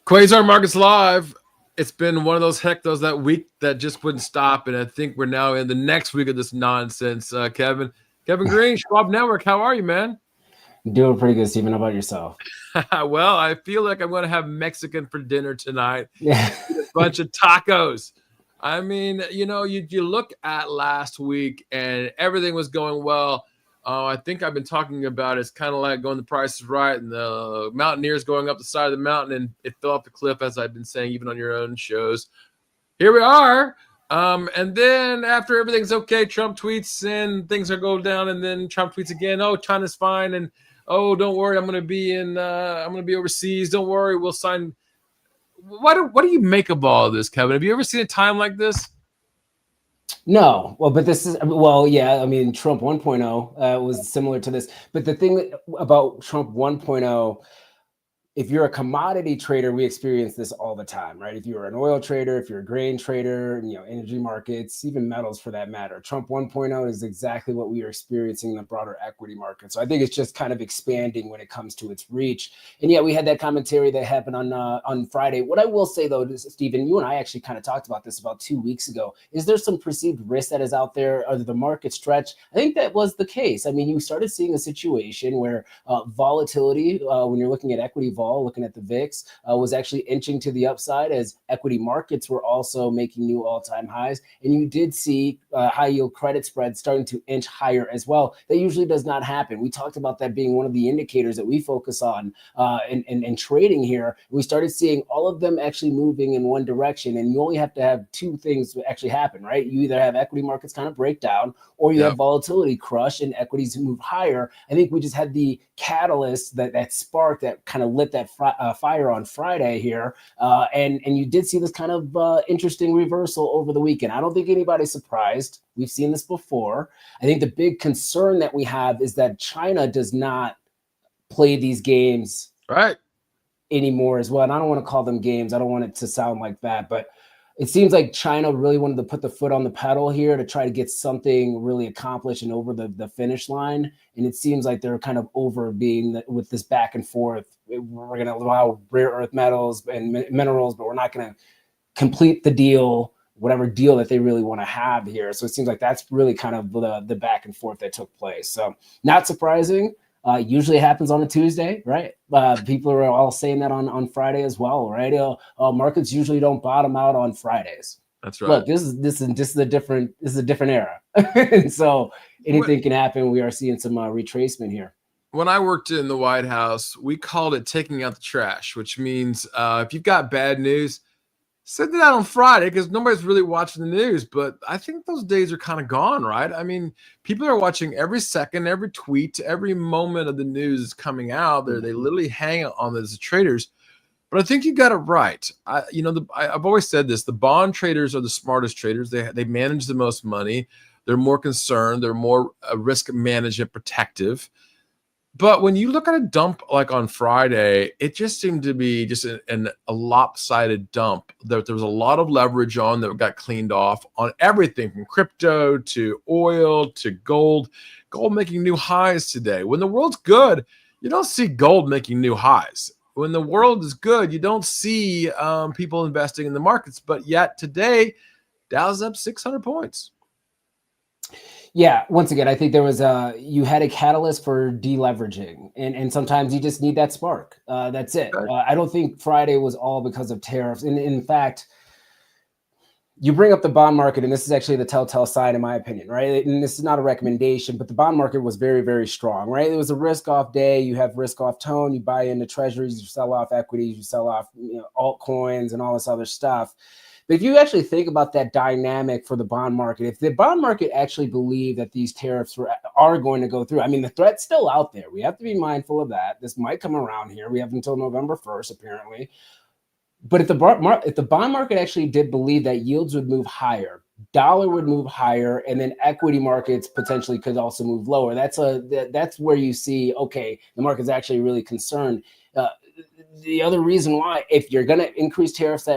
Quasar Markets Live. It's been one of those hectos that week that just wouldn't stop, and I think we're now in the next week of this nonsense. Kevin Green, Schwab Network. How are you, man? Doing pretty good, Stephen. How about yourself? Well, I feel like I'm going to have Mexican for dinner tonight. Yeah. Eat a bunch of tacos. I mean, you look at last week and everything was going well. I think I've been talking about it's kind of like going the price is right and the Mountaineers going up the side of the mountain and it fell off the cliff, as I've been saying, even on your own shows. Here we are. And then after everything's okay, Trump tweets and things are going down, and then Trump tweets again. Oh, China's fine, and oh, don't worry, I'm gonna be overseas. Don't worry, we'll sign. What do you make of all of this, Kevin? Have you ever seen a time like this? No, well, but this is, well, yeah, I mean, Trump 1.0 was similar to this. But the thing about Trump 1.0, if you're a commodity trader, we experience this all the time, right? If you're an oil trader, if you're a grain trader, energy markets, even metals for that matter, Trump 1.0 is exactly what we are experiencing in the broader equity market. So I think it's just kind of expanding when it comes to its reach. And yeah, we had that commentary that happened on Friday. What I will say though, Stephen, you and I actually kind of talked about this about 2 weeks ago. Is there some perceived risk that is out there? Are the market stretch? I think that was the case. I mean, you started seeing a situation where volatility, when you're looking at equity looking at the VIX, was actually inching to the upside as equity markets were also making new all-time highs. And you did see high yield credit spreads starting to inch higher as well. That usually does not happen. We talked about that being one of the indicators that we focus on in trading here. We started seeing all of them actually moving in one direction. And you only have to have two things actually happen, right? You either have equity markets kind of break down, or you have volatility crush and equities move higher. I think we just had the catalyst, that spark that kind of lit that fire on Friday here. And you did see this kind of interesting reversal over the weekend. I don't think anybody's surprised. We've seen this before. I think the big concern that we have is that China does not play these games Right anymore as well. And I don't want to call them games. I don't want it to sound like that, but it seems like China really wanted to put the foot on the pedal here to try to get something really accomplished and over the finish line. And it seems like they're kind of over being with this back and forth. We're going to allow rare earth metals and minerals, but we're not going to complete the deal, whatever deal that they really want to have here. So it seems like that's really kind of the back and forth that took place. So not surprising. Usually happens on a Tuesday, right? People are all saying that on Friday as well, right? Markets usually don't bottom out on Fridays. That's right. Look, this is a different era, and so anything can happen. We are seeing some retracement here. When I worked in the White House, we called it taking out the trash, which means if you've got bad news, send it out on Friday because nobody's really watching the news. But I think those days are kind of gone, right? I mean, people are watching every second, every tweet, every moment of the news is coming out. They literally hang on those as traders. But I think you got it right. I've always said this: the bond traders are the smartest traders. They manage the most money. They're more concerned. They're more risk management protective. But when you look at a dump like on Friday, it just seemed to be just a lopsided dump. There was a lot of leverage on that got cleaned off on everything from crypto to oil to gold. Gold making new highs today. When the world's good, you don't see gold making new highs. When the world is good, you don't see people investing in the markets. But yet today, Dow's up 600 points. Yeah, once again, I think there was you had a catalyst for deleveraging, and sometimes you just need that spark. That's it. I don't think Friday was all because of tariffs. And in fact, you bring up the bond market, and this is actually the telltale sign, in my opinion, right? And this is not a recommendation, but the bond market was very, very strong, right? It was a risk-off day. You have risk-off tone. You buy into treasuries. You sell off equities. You sell off altcoins and all this other stuff. But if you actually think about that dynamic for the bond market, if the bond market actually believed that these tariffs are going to go through, I mean, the threat's still out there. We have to be mindful of that. This might come around here. We have until November 1st, apparently. But if the bond market actually did believe that yields would move higher, dollar would move higher, and then equity markets potentially could also move lower, that's where you see, okay, the market's actually really concerned. The other reason why, if you're going to increase tariffs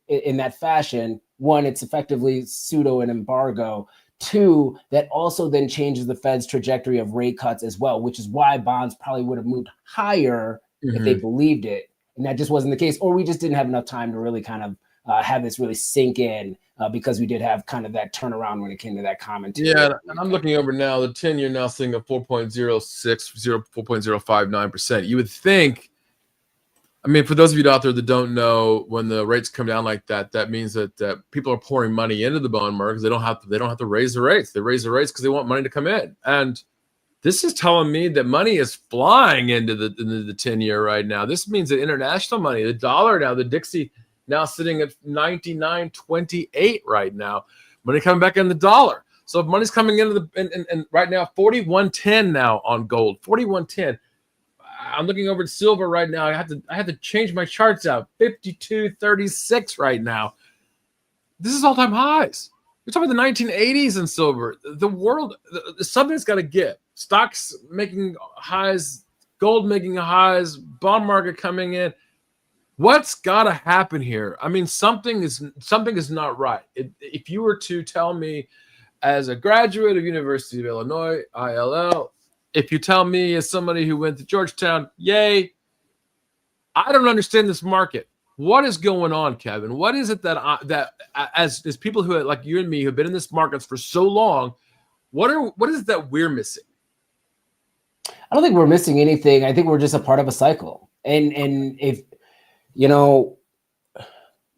in that fashion, one, it's effectively pseudo an embargo. Two, that also then changes the Fed's trajectory of rate cuts as well, which is why bonds probably would have moved higher if they believed it. And that just wasn't the case, or we just didn't have enough time to really kind of have this really sink in because we did have kind of that turnaround when it came to that commentary. Yeah, and I'm looking over now. The 10-year now sitting at 4.59%. You would think, I mean, for those of you out there that don't know, when the rates come down like that, that means that people are pouring money into the bond market. They don't have to raise the rates. They raise the rates because they want money to come in. And this is telling me that money is flying into the 10-year right now. This means that international money, the dollar now, the Dixie now sitting at 99.28 right now. Money coming back in the dollar. So if money's coming into and right now 41.10 now on gold, 41.10. I'm looking over at silver right now. I had to change my charts out. 52.36 right now. This is all-time highs. We're talking about the 1980s in silver. The world, something's got to give. Stocks making highs, gold making highs, bond market coming in. What's got to happen here? I mean, something is not right. If you were to tell me, as a graduate of University of Illinois, ILL, if you tell me as somebody who went to Georgetown, yay, I don't understand this market. What is going on, Kevin? What is it that as people who like you and me who've been in this markets for so long, what is that we're missing? I don't think we're missing anything. I think we're just a part of a cycle. And if you know,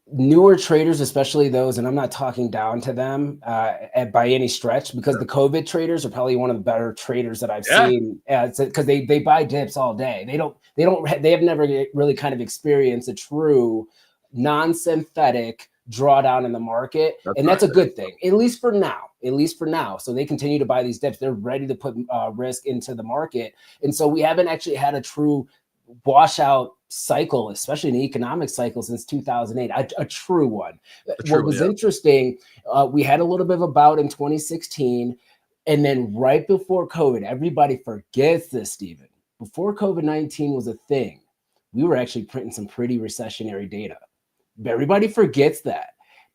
newer traders, especially those, and I'm not talking down to them by any stretch, because the COVID traders are probably one of the better traders that I've seen, because they buy dips all day. They have never really kind of experienced a true non-synthetic drawdown in the market. That's a good thing, at least for now. So they continue to buy these dips. They're ready to put risk into the market. And so we haven't actually had a true washout cycle, especially in the economic cycle, since 2008, a true one. What was interesting, we had a little bit of a bout in 2016, and then right before COVID, everybody forgets this, Stephen. Before COVID-19 was a thing, we were actually printing some pretty recessionary data. Everybody forgets that.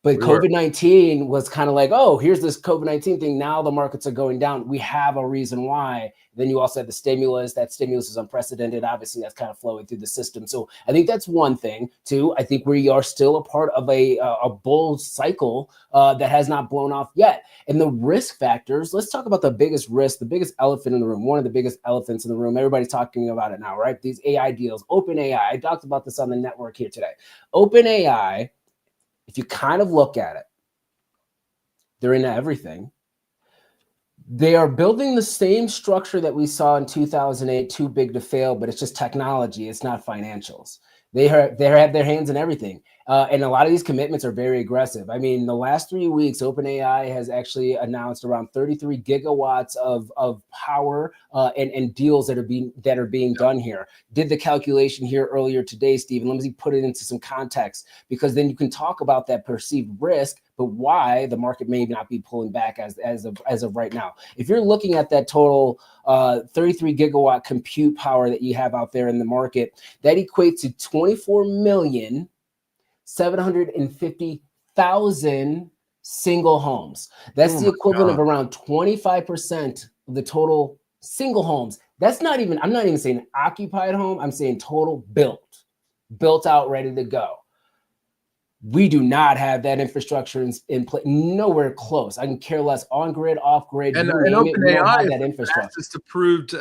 But COVID-19 was kind of like, oh, here's this COVID-19 thing. Now the markets are going down. We have a reason why. Then you also have the stimulus. That stimulus is unprecedented. Obviously, that's kind of flowing through the system. So I think that's one thing. Two, I think we are still a part of a bull cycle that has not blown off yet. And the risk factors, let's talk about the biggest risk, the biggest elephant in the room, one of the biggest elephants in the room. Everybody's talking about it now, right? These AI deals, OpenAI. I talked about this on the network here today. OpenAI, if you kind of look at it, they're into everything. They are building the same structure that we saw in 2008, too big to fail, but it's just technology. It's not financials. They have their hands in everything. And a lot of these commitments are very aggressive. I mean, the last 3 weeks, OpenAI has actually announced around 33 gigawatts of power and deals that are being done here. Did the calculation here earlier today, Stephen. Let me put it into some context, because then you can talk about that perceived risk, but why the market may not be pulling back as of right now. If you're looking at that total 33 gigawatt compute power that you have out there in the market, that equates to 24,750,000 single homes. That's the equivalent of around 25% of the total single homes. That's not even, I'm not even saying occupied home. I'm saying total built out, ready to go. We do not have that infrastructure in place, nowhere close. I can care less on grid, off grid. And OpenAI is the fastest approved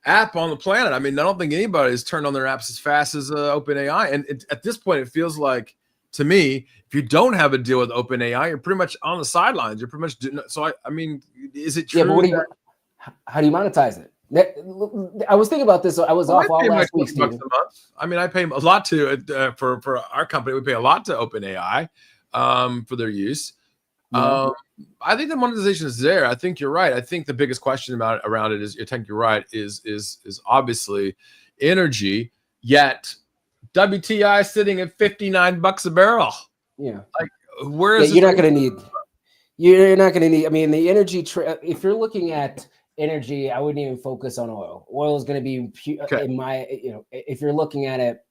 app on the planet. I mean, I don't think anybody has turned on their apps as fast as OpenAI. And at this point, it feels like, to me, if you don't have a deal with OpenAI, you're pretty much on the sidelines. You're pretty much doing. So I mean, is it true? Yeah, but how do you monetize it? I was thinking about this. I was off all last week, Stephen. I mean, I pay a lot to for our company. We pay a lot to OpenAI for their use. I think the monetization is there. I think you're right. I think the biggest question around it is, I think you're right, is obviously energy. Yet WTI is sitting at $59 a barrel. Yeah, like where is you're not going to need. You're not going to need. I mean, the energy. If you're looking at energy, I wouldn't even focus on oil. Oil is going to be in my, if you're looking at it,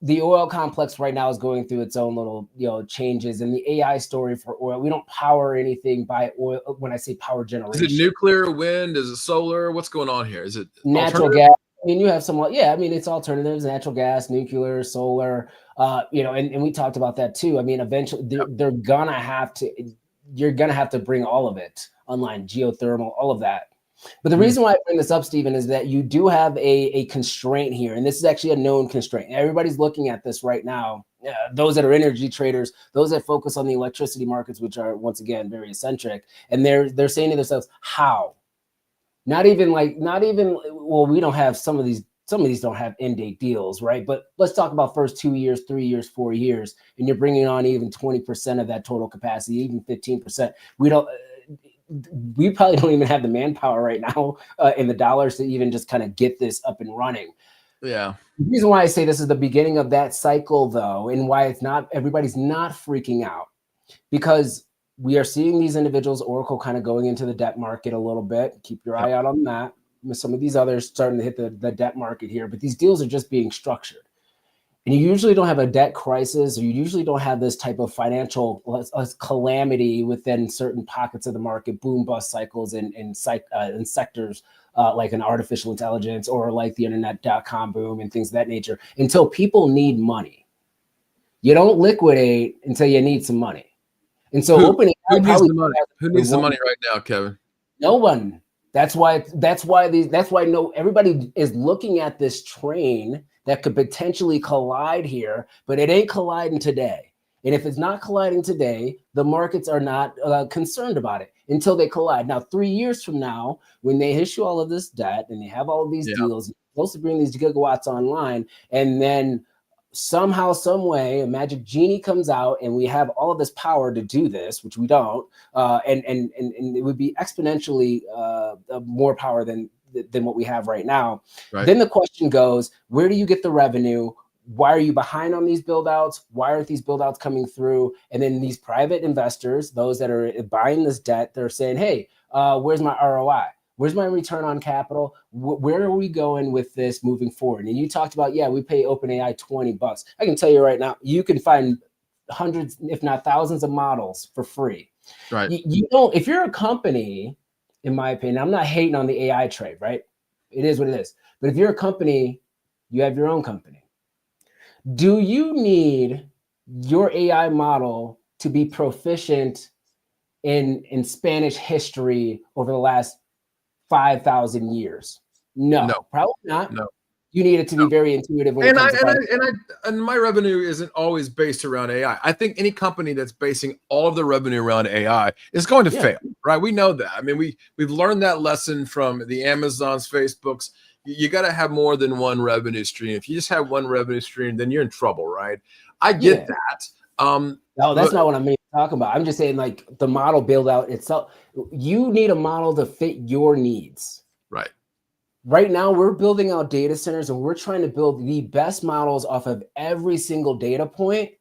the oil complex right now is going through its own little, changes. And the AI story for oil, we don't power anything by oil. When I say power generation, is it nuclear, wind? Is it solar? What's going on here? Is it natural gas? I mean, you have some, yeah, I mean, it's alternatives, natural gas, nuclear, solar, and we talked about that too. I mean, eventually they're gonna have to, you're gonna have to bring all of it online, geothermal, all of that. But the reason why I bring this up, Stephen, is that you do have a constraint here, and this is actually a known constraint. Everybody's looking at this right now. Those that are energy traders, those that focus on the electricity markets, which are once again very eccentric, and they're saying to themselves, how? Not even, well, we don't have some of these don't have end date deals, right? But let's talk about first 2 years, 3 years, 4 years, and you're bringing on even 20% of that total capacity, even 15%. We probably don't even have the manpower right now in the dollars to even just kind of get this up and running. Yeah. The reason why I say this is the beginning of that cycle, though, and why everybody's not freaking out, because we are seeing these individuals, Oracle, kind of going into the debt market a little bit. Keep your eye out on that. Some of these others starting to hit the debt market here, but these deals are just being structured. And you usually don't have a debt crisis, or you usually don't have this type of financial calamity within certain pockets of the market, boom bust cycles in sectors like an artificial intelligence or like the internet.com boom and things of that nature, until people need money. You don't liquidate until you need some money. And so who needs the money? Who needs the money right now, Kevin? No one. That's why everybody is looking at this train that could potentially collide here, but it ain't colliding today. And if it's not colliding today, the markets are not concerned about it until they collide. Now, 3 years from now, when they issue all of this debt and they have all of these deals, they're supposed to bring these gigawatts online, and then somehow, some way, a magic genie comes out and we have all of this power to do this, which we don't, and it would be exponentially more power than what we have right now. Right. Then the question goes, where do you get the revenue? Why are you behind on these build outs? Why aren't these build outs coming through? And then these private investors, those that are buying this debt, they're saying, hey, where's my ROI? Where's my return on capital? Where are we going with this moving forward? And you talked about, we pay OpenAI $20. I can tell you right now, you can find hundreds, if not thousands of models for free. Right. You don't, if you're a company, in my opinion, I'm not hating on the AI trade, right? It is what it is. But if you're a company, you have your own company. Do you need your AI model to be proficient in Spanish history over the last 5,000 years? No, probably not. No. You need it to be very intuitive. And my revenue isn't always based around AI. I think any company that's basing all of the revenue around AI is going to fail, right? We know that. I mean, we've learned that lesson from the Amazons, Facebooks. You got to have more than one revenue stream. If you just have one revenue stream, then you're in trouble, right? I get that. No, that's not what I'm talking about. I'm just saying, like, the model build out itself. You need a model to fit your needs. Right. Right now, we're building out data centers and we're trying to build the best models off of every single data point.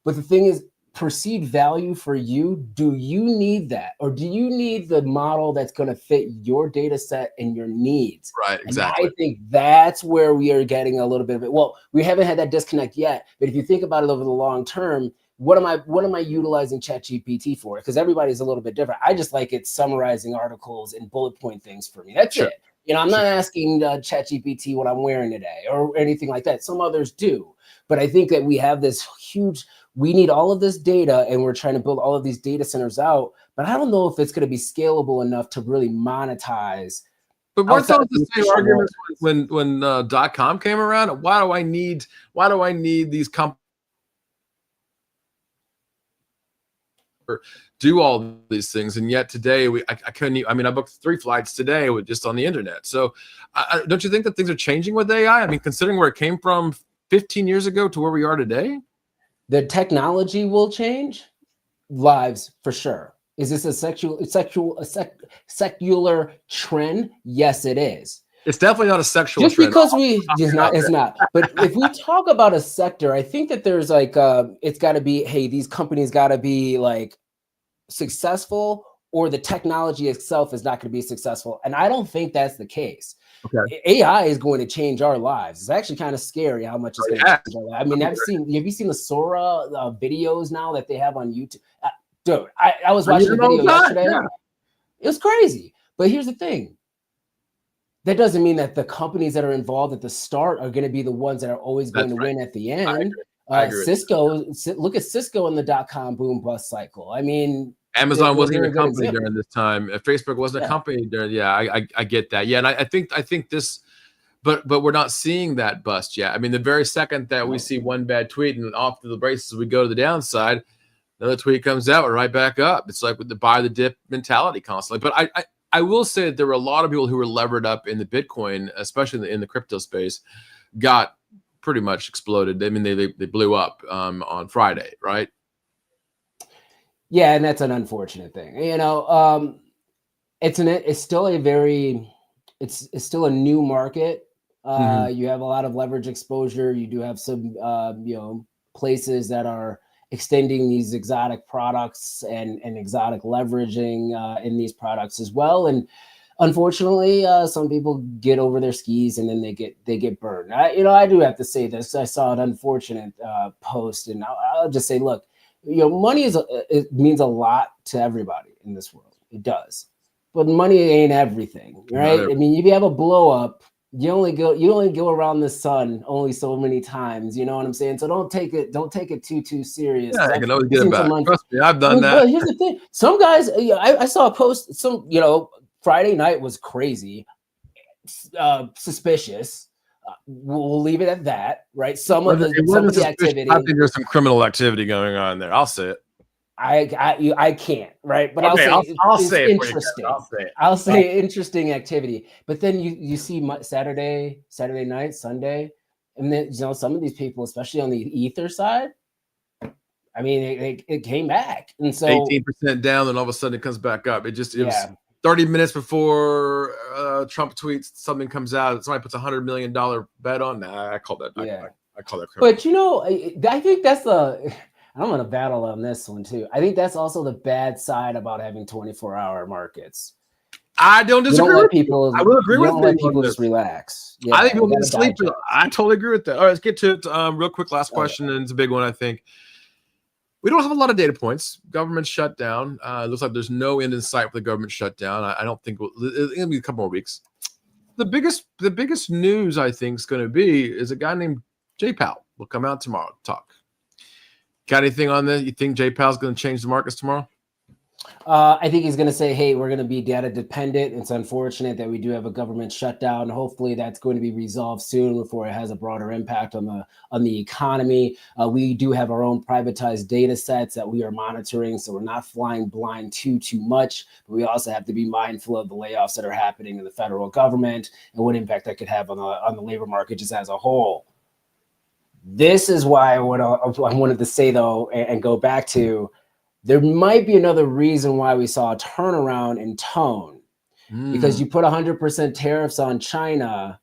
But the thing is, perceived value for you, do you need that? Or do you need the model that's going to fit your data set and your needs? Right, exactly. And I think that's where we are getting a little bit of it. Well, we haven't had that disconnect yet, but if you think about it over the long term, what am I utilizing ChatGPT for? Because everybody's a little bit different. I just like it summarizing articles and bullet point things for me. That's it. You know, I'm not asking ChatGPT what I'm wearing today or anything like that. Some others do. But I think that we have this huge, we need all of this data and we're trying to build all of these data centers out. But I don't know if it's going to be scalable enough to really monetize. But weren't those the same arguments when .com came around? Why do I need these companies do all these things? And yet today I couldn't. I mean, I booked 3 flights today with just on the internet. So don't you think that things are changing with AI? I mean, considering where it came from 15 years ago to where we are today, the technology will change lives for sure. Is this a secular trend? Yes, it is. It's definitely not a sexual just trend. Because it's not. But if we talk about a sector, I think that there's like it's got to be, hey, these companies got to be like successful, or the technology itself is not going to be successful. And I don't think that's the case. Okay. AI is going to change our lives. It's actually kind of scary how much it's going to change our lives. I mean, have you seen the Sora videos now that they have on YouTube? Dude, I was watching a video yesterday. Yeah. It was crazy. But here's the thing. that doesn't mean that the companies that are involved at the start are going to be the ones that are always going to win at the end. I agree. Cisco, look at Cisco in the .com boom bust cycle. I mean, Amazon wasn't even a company during this time. Facebook wasn't a company during. Yeah, I get that. Yeah, and I think this, but we're not seeing that bust yet. I mean, the very second that we see one bad tweet and off to the races, we go to the downside. Another tweet comes out, we're right back up. It's like with the buy the dip mentality constantly. But I will say that there were a lot of people who were levered up in the Bitcoin, especially in the crypto space, got pretty much exploded. I mean, they blew up on Friday, right? Yeah, and that's an unfortunate thing. It's still a new market. You have a lot of leverage exposure. You do have some places that are extending these exotic products and exotic leveraging in these products as well. And unfortunately, some people get over their skis and then they get burned. I do have to say this. I saw an unfortunate post, and I'll just say, look, money it means a lot to everybody in this world. It does, but money ain't everything, right? I mean, if you have a blow up, you only go around the sun only so many times. You know what I'm saying? So don't take it too serious. Yeah, I can always get it back. Trust me, I've done that. But here's the thing: some guys, I saw a post. Friday night was crazy, suspicious. We'll leave it at that, right? Some of the activity. I think there's some criminal activity going on there. I'll say it. I can't, right? But okay, I'll say it. Interesting. I'll say interesting activity. But then you see Saturday night, Sunday, and then some of these people, especially on the Ether side, I mean, it came back, and so 18% down, and all of a sudden it comes back up. It was 30 minutes before Trump tweets, something comes out. Somebody puts $100 million bet on. Nah, I call that. I call that criminal. But I think that's I'm going to battle on this one too. I think that's also the bad side about having 24-hour markets. I don't disagree with people. I will agree with you. Let people just relax. Yeah, I think people need to sleep. I totally agree with that. All right, let's get to it. Real quick, last question, and it's a big one, I think. We don't have a lot of data points. Government shut down. It looks like there's no end in sight for the government shutdown. I don't think it's going to be a couple more weeks. The biggest news, I think, is going to be is a guy named Jay Powell will come out tomorrow to talk. Got anything on this? You think Jay Powell's going to change the markets tomorrow? I think he's going to say, hey, we're going to be data dependent. It's unfortunate that we do have a government shutdown. Hopefully that's going to be resolved soon before it has a broader impact on the economy. We do have our own privatized data sets that we are monitoring, so we're not flying blind too much. But we also have to be mindful of the layoffs that are happening in the federal government and what impact that could have on the labor market just as a whole. This is why I wanted to say, though, and go back to, there might be another reason why we saw a turnaround in tone, because you put 100% tariffs on China,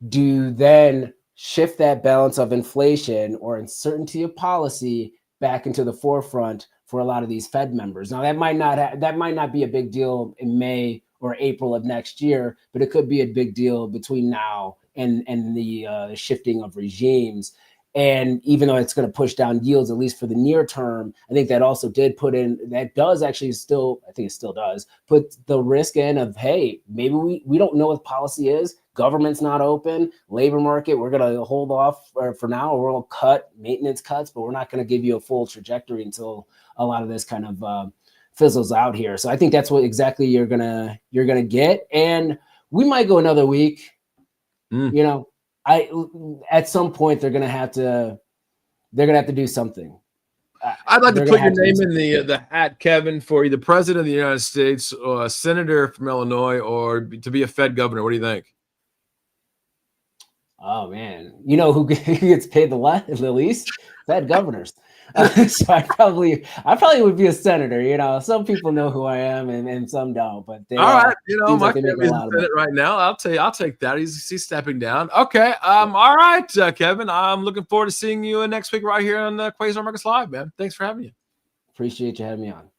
do then shift that balance of inflation or uncertainty of policy back into the forefront for a lot of these Fed members. Now, that might not be a big deal in May or April of next year, but it could be a big deal between now and the shifting of regimes. And even though it's going to push down yields, at least for the near term, I think that also does actually still, I think it still does, put the risk in of, hey, maybe we don't know what policy is. Government's not open. Labor market, we're going to hold off for now. We're going to cut maintenance cuts, but we're not going to give you a full trajectory until a lot of this kind of fizzles out here. So I think that's what exactly you're gonna get. And we might go another week. At some point they're gonna have to do something. I'd like to put your name in the hat, Kevin, for either president of the United States or a senator from Illinois, or to be a Fed governor. What do you think? Oh man, you know who gets paid the least? Fed governors. So I probably would be a senator. Some people know who I am and some don't. But all right, my family's in the Senate right now. I'll take that. He's stepping down. Okay. All right, Kevin. I'm looking forward to seeing you next week right here on Quasar Markets Live, man. Thanks for having me. Appreciate you having me on.